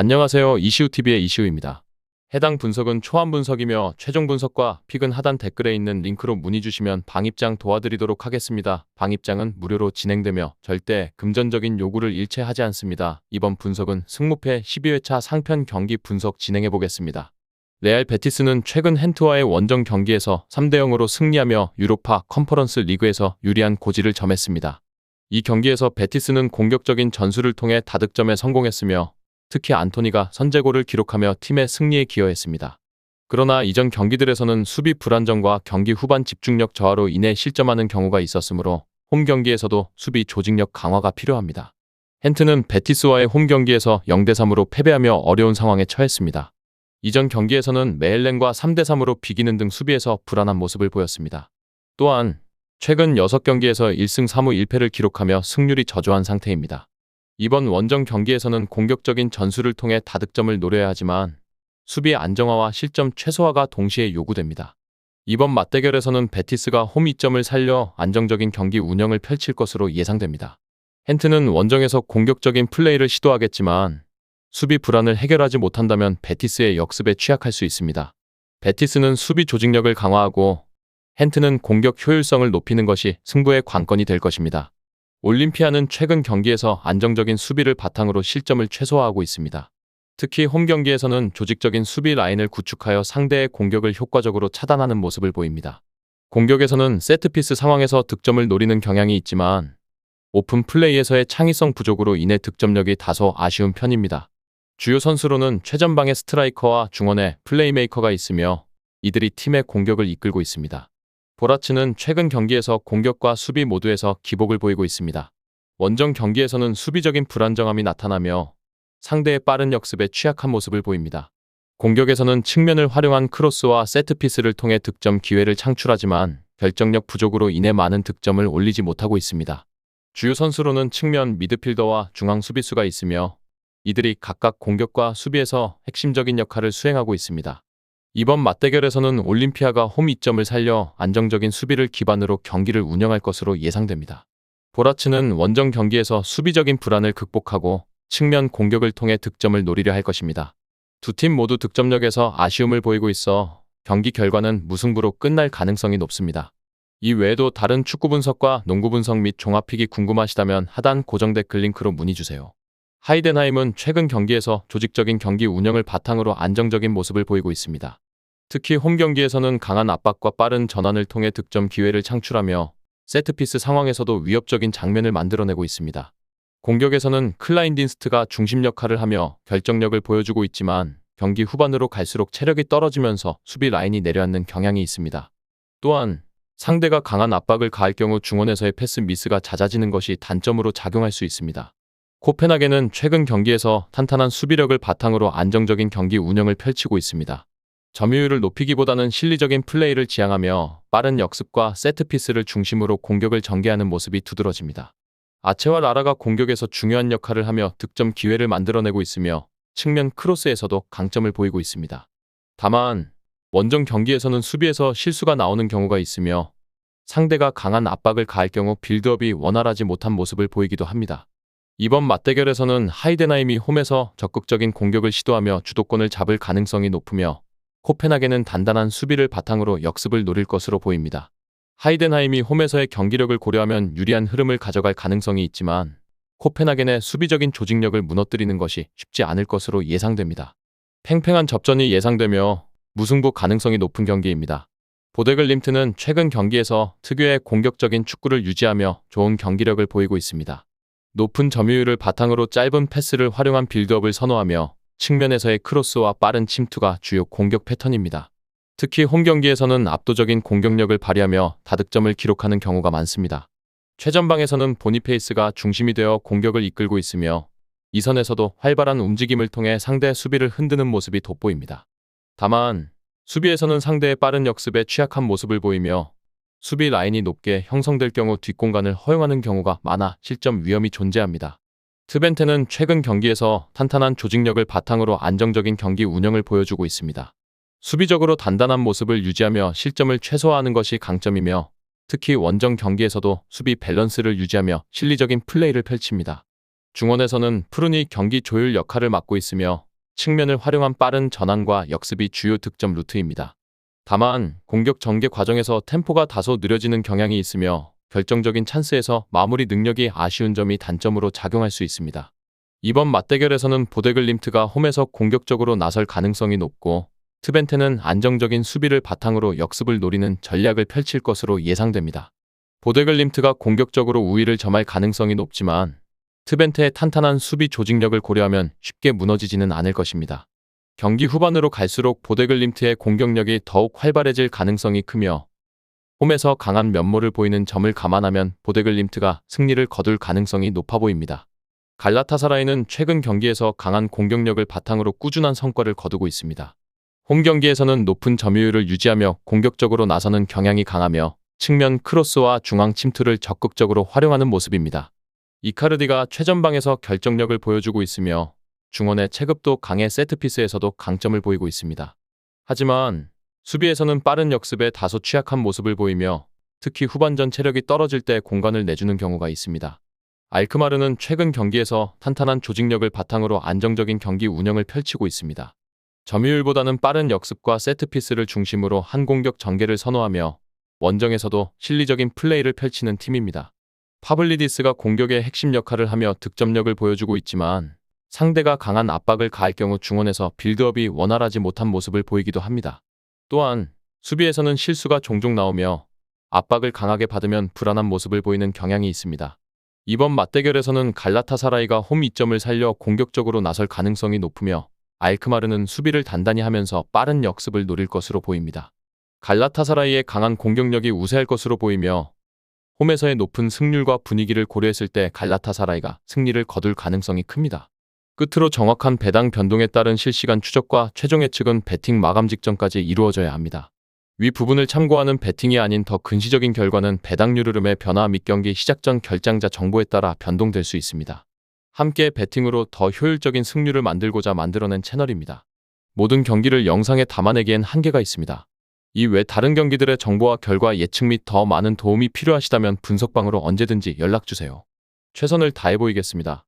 안녕하세요. 이시우TV의 이시우입니다. 해당 분석은 초안 분석이며 최종 분석과 픽은 하단 댓글에 있는 링크로 문의 주시면 방입장 도와드리도록 하겠습니다. 방입장은 무료로 진행되며 절대 금전적인 요구를 일체하지 않습니다. 이번 분석은 승무패 12회차 상편 경기 분석 진행해 보겠습니다. 레알 베티스는 최근 헨트와의 원정 경기에서 3대0으로 승리하며 유로파 컨퍼런스 리그에서 유리한 고지를 점했습니다. 이 경기에서 베티스는 공격적인 전술을 통해 다득점에 성공했으며 특히 안토니가 선제골을 기록하며 팀의 승리에 기여했습니다. 그러나 이전 경기들에서는 수비 불안정과 경기 후반 집중력 저하로 인해 실점하는 경우가 있었으므로 홈 경기에서도 수비 조직력 강화가 필요합니다. 헨트는 베티스와의 홈 경기에서 0대3으로 패배하며 어려운 상황에 처했습니다. 이전 경기에서는 메헬렌과 3대3으로 비기는 등 수비에서 불안한 모습을 보였습니다. 또한 최근 6경기에서 1승 3무 1패를 기록하며 승률이 저조한 상태입니다. 이번 원정 경기에서는 공격적인 전술을 통해 다득점을 노려야 하지만 수비의 안정화와 실점 최소화가 동시에 요구됩니다. 이번 맞대결에서는 베티스가 홈 이점을 살려 안정적인 경기 운영을 펼칠 것으로 예상됩니다. 헨트는 원정에서 공격적인 플레이를 시도하겠지만 수비 불안을 해결하지 못한다면 베티스의 역습에 취약할 수 있습니다. 베티스는 수비 조직력을 강화하고 헨트는 공격 효율성을 높이는 것이 승부의 관건이 될 것입니다. 올림피아는 최근 경기에서 안정적인 수비를 바탕으로 실점을 최소화하고 있습니다. 특히 홈 경기에서는 조직적인 수비 라인을 구축하여 상대의 공격을 효과적으로 차단하는 모습을 보입니다. 공격에서는 세트피스 상황에서 득점을 노리는 경향이 있지만 오픈 플레이에서의 창의성 부족으로 인해 득점력이 다소 아쉬운 편입니다. 주요 선수로는 최전방의 스트라이커와 중원의 플레이메이커가 있으며 이들이 팀의 공격을 이끌고 있습니다. 보라츠는 최근 경기에서 공격과 수비 모두에서 기복을 보이고 있습니다. 원정 경기에서는 수비적인 불안정함이 나타나며 상대의 빠른 역습에 취약한 모습을 보입니다. 공격에서는 측면을 활용한 크로스와 세트피스를 통해 득점 기회를 창출하지만 결정력 부족으로 인해 많은 득점을 올리지 못하고 있습니다. 주요 선수로는 측면 미드필더와 중앙 수비수가 있으며 이들이 각각 공격과 수비에서 핵심적인 역할을 수행하고 있습니다. 이번 맞대결에서는 올림피아가 홈 이점을 살려 안정적인 수비를 기반으로 경기를 운영할 것으로 예상됩니다. 보라츠는 원정 경기에서 수비적인 불안을 극복하고 측면 공격을 통해 득점을 노리려 할 것입니다. 두 팀 모두 득점력에서 아쉬움을 보이고 있어 경기 결과는 무승부로 끝날 가능성이 높습니다. 이 외에도 다른 축구 분석과 농구 분석 및 종합픽이 궁금하시다면 하단 고정 댓글 링크로 문의 주세요. 하이덴하임은 최근 경기에서 조직적인 경기 운영을 바탕으로 안정적인 모습을 보이고 있습니다. 특히 홈 경기에서는 강한 압박과 빠른 전환을 통해 득점 기회를 창출하며 세트피스 상황에서도 위협적인 장면을 만들어내고 있습니다. 공격에서는 클라인딘스트가 중심 역할을 하며 결정력을 보여주고 있지만 경기 후반으로 갈수록 체력이 떨어지면서 수비 라인이 내려앉는 경향이 있습니다. 또한 상대가 강한 압박을 가할 경우 중원에서의 패스 미스가 잦아지는 것이 단점으로 작용할 수 있습니다. 코펜하겐은 최근 경기에서 탄탄한 수비력을 바탕으로 안정적인 경기 운영을 펼치고 있습니다. 점유율을 높이기보다는 실리적인 플레이를 지향하며 빠른 역습과 세트피스를 중심으로 공격을 전개하는 모습이 두드러집니다. 아체와 라라가 공격에서 중요한 역할을 하며 득점 기회를 만들어내고 있으며 측면 크로스에서도 강점을 보이고 있습니다. 다만 원정 경기에서는 수비에서 실수가 나오는 경우가 있으며 상대가 강한 압박을 가할 경우 빌드업이 원활하지 못한 모습을 보이기도 합니다. 이번 맞대결에서는 하이덴하임이 홈에서 적극적인 공격을 시도하며 주도권을 잡을 가능성이 높으며 코펜하겐은 단단한 수비를 바탕으로 역습을 노릴 것으로 보입니다. 하이덴하임이 홈에서의 경기력을 고려하면 유리한 흐름을 가져갈 가능성이 있지만 코펜하겐의 수비적인 조직력을 무너뜨리는 것이 쉽지 않을 것으로 예상됩니다. 팽팽한 접전이 예상되며 무승부 가능성이 높은 경기입니다. 보데글림트는 최근 경기에서 특유의 공격적인 축구를 유지하며 좋은 경기력을 보이고 있습니다. 높은 점유율을 바탕으로 짧은 패스를 활용한 빌드업을 선호하며 측면에서의 크로스와 빠른 침투가 주요 공격 패턴입니다. 특히 홈 경기에서는 압도적인 공격력을 발휘하며 다득점을 기록하는 경우가 많습니다. 최전방에서는 보니페이스가 중심이 되어 공격을 이끌고 있으며 이 선에서도 활발한 움직임을 통해 상대 수비를 흔드는 모습이 돋보입니다. 다만 수비에서는 상대의 빠른 역습에 취약한 모습을 보이며 수비 라인이 높게 형성될 경우 뒷공간을 허용하는 경우가 많아 실점 위험이 존재합니다. 트벤테는 최근 경기에서 탄탄한 조직력을 바탕으로 안정적인 경기 운영을 보여주고 있습니다. 수비적으로 단단한 모습을 유지하며 실점을 최소화하는 것이 강점이며 특히 원정 경기에서도 수비 밸런스를 유지하며 실리적인 플레이를 펼칩니다. 중원에서는 푸른이 경기 조율 역할을 맡고 있으며 측면을 활용한 빠른 전환과 역습이 주요 득점 루트입니다. 다만 공격 전개 과정에서 템포가 다소 느려지는 경향이 있으며 결정적인 찬스에서 마무리 능력이 아쉬운 점이 단점으로 작용할 수 있습니다. 이번 맞대결에서는 보데글림트가 홈에서 공격적으로 나설 가능성이 높고 트벤테는 안정적인 수비를 바탕으로 역습을 노리는 전략을 펼칠 것으로 예상됩니다. 보데글림트가 공격적으로 우위를 점할 가능성이 높지만 트벤테의 탄탄한 수비 조직력을 고려하면 쉽게 무너지지는 않을 것입니다. 경기 후반으로 갈수록 보데글림트의 공격력이 더욱 활발해질 가능성이 크며 홈에서 강한 면모를 보이는 점을 감안하면 보데글림트가 승리를 거둘 가능성이 높아 보입니다. 갈라타사라이는 최근 경기에서 강한 공격력을 바탕으로 꾸준한 성과를 거두고 있습니다. 홈 경기에서는 높은 점유율을 유지하며 공격적으로 나서는 경향이 강하며 측면 크로스와 중앙 침투를 적극적으로 활용하는 모습입니다. 이카르디가 최전방에서 결정력을 보여주고 있으며 중원의 체급도 강해 세트피스에서도 강점을 보이고 있습니다. 하지만 수비에서는 빠른 역습에 다소 취약한 모습을 보이며 특히 후반전 체력이 떨어질 때 공간을 내주는 경우가 있습니다. 알크마르는 최근 경기에서 탄탄한 조직력을 바탕으로 안정적인 경기 운영을 펼치고 있습니다. 점유율보다는 빠른 역습과 세트피스를 중심으로 한 공격 전개를 선호하며 원정에서도 실리적인 플레이를 펼치는 팀입니다. 파블리디스가 공격의 핵심 역할을 하며 득점력을 보여주고 있지만 상대가 강한 압박을 가할 경우 중원에서 빌드업이 원활하지 못한 모습을 보이기도 합니다. 또한 수비에서는 실수가 종종 나오며 압박을 강하게 받으면 불안한 모습을 보이는 경향이 있습니다. 이번 맞대결에서는 갈라타사라이가 홈 이점을 살려 공격적으로 나설 가능성이 높으며 알크마르는 수비를 단단히 하면서 빠른 역습을 노릴 것으로 보입니다. 갈라타사라이의 강한 공격력이 우세할 것으로 보이며 홈에서의 높은 승률과 분위기를 고려했을 때 갈라타사라이가 승리를 거둘 가능성이 큽니다. 끝으로 정확한 배당 변동에 따른 실시간 추적과 최종 예측은 배팅 마감 직전까지 이루어져야 합니다. 위 부분을 참고하는 배팅이 아닌 더 근시적인 결과는 배당률 흐름의 변화 및 경기 시작 전 결장자 정보에 따라 변동될 수 있습니다. 함께 배팅으로 더 효율적인 승률을 만들고자 만들어낸 채널입니다. 모든 경기를 영상에 담아내기엔 한계가 있습니다. 이 외 다른 경기들의 정보와 결과 예측 및 더 많은 도움이 필요하시다면 분석방으로 언제든지 연락주세요. 최선을 다해 보이겠습니다.